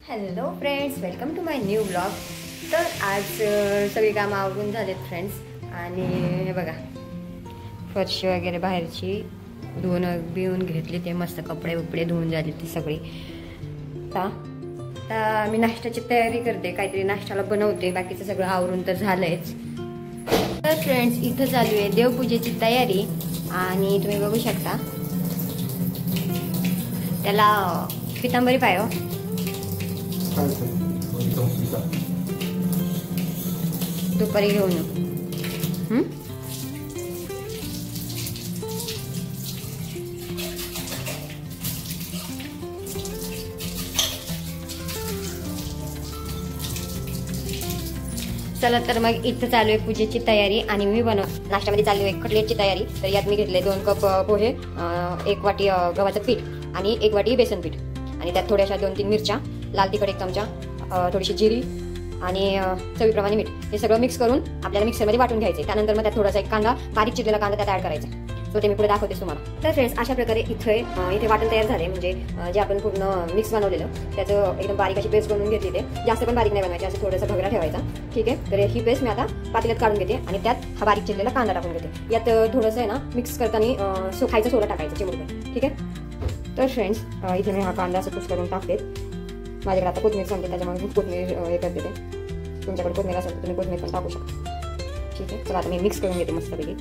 Hello friends, welcome to my new blog. तर आज सगळी कामं आवरून झालेत फ्रेंड्स. आणि हे बघा, फरशी वगैरे बाहेरची धुवून घेतली. ते मस्त कपडे धुवून झाले ती सगळी. आता मी नाश्त्याची तयारी करते, काहीतरी नाश्त्याला बनवते. बाकीचं सगळं आवरून तर झालंयच. तर फ्रेंड्स, इथं चालू आहे देवपूजेची तयारी. आणि तुम्ही बघू शकता त्याला पितांबरी पाय हो. दुपारी घेऊन चला. तर मग इथं चालू आहे पूजेची तयारी. आणि मी नाश्त्यामध्ये चालू आहे कटलेटची तयारी. तर यात मी घेतले 2 कप पोहे, 1 वाटी गव्हाचं पीठ आणि 1 वाटी बेसन पीठ. आणि त्यात थोड्याशा 2-3 मिरच्या, लाल तिखट 1 चमचा, थोडीशी जिरी आणि चवीप्रमाणे मीठ. हे सगळं मिक्स करून आपल्याला मिक्सरमध्ये वाटून घ्यायचे. त्यानंतर मग त्यात थोडासा 1 कांदा, बारीक चिरलेला कांदा त्यात ऍड करायचा. तो ते मी पुढे दाखवतेस तुम्हाला. तर फ्रेंड्स, अशा प्रकारे इथे वाटण तयार झाले. म्हणजे जे आपण पूर्ण मिक्स बनवलेलं त्याचं एकदम बारीक अशी पेस्ट बनवून घेतली. ते जास्त पण बारीक नाही बनवायची, असं थोडंसं भगरा ठेवायचा. ठीक आहे. तर ही पेस्ट मी आता पातेल्यात काढून घेते आणि त्यात हा बारीक चिरलेला कांदा टाकून घेते. यात थोडंसं आहे ना मिक्स करताना खायचं सोडा टाकायचं चिमूटभर. ठीक आहे. तर फ्रेंड्स, इथे मी हा कांदा असं पुश करून टाकते. माझ्याकडे आता कोथमीर संपते, त्याच्यामुळे मी कोथमीर हे करते. ते तुमच्याकडे कोथमीर असेल तर तुम्ही कोथमीर पण टाकू शकता. ठीक आहे. चला आता मी मिक्स करून घेते मस्तपैकी.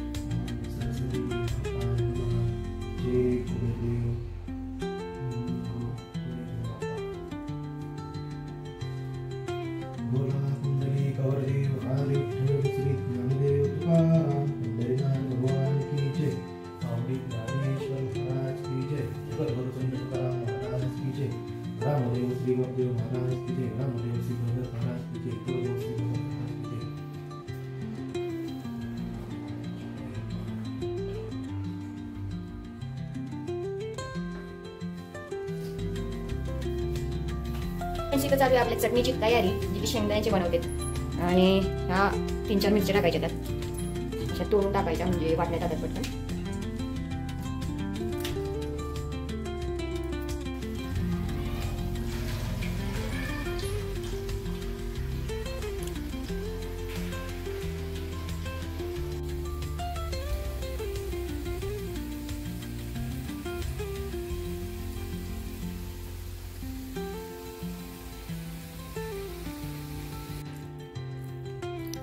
इथं चालू आहे आपल्या चटणीची तयारी, जी की शेंगदाण्याची बनवते. आणि ह्या 3-4 मिरच्या टाकायच्या त्यात, अशा तोडून टाकायच्या म्हणजे वाटण्यात जातात पटकन.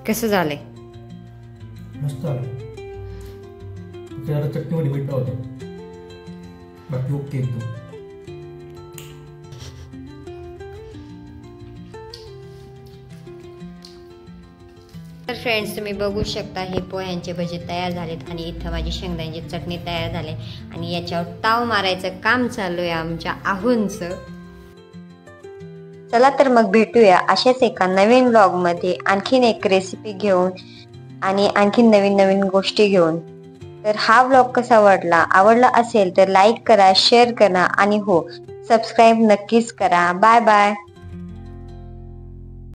कसं झालंय? मस्त आलं. त्याला चटणीमध्ये मीठ होतं, बाकी ओके एकदम. तर फ्रेंड्स, तुम्ही बघू शकता हे पोह्यांचे भजे तयार झालेत. आणि इथं माझी शेंगदाण्याची चटणी तयार झाली. आणि याच्यावर ताव मारायचं काम चालू आहे आमच्या आहूंचं. चला तर मग भेटूया अशाच एका नवीन ब्लॉग मध्ये, आणखीन एक रेसिपी घेऊन आणि आणखीन नवीन गोष्टी घेऊन. तर हा ब्लॉग कसा आवडला असेल तर लाईक करा, शेअर करा आणि हो, सबस्क्राईब नक्कीच करा. Bye bye.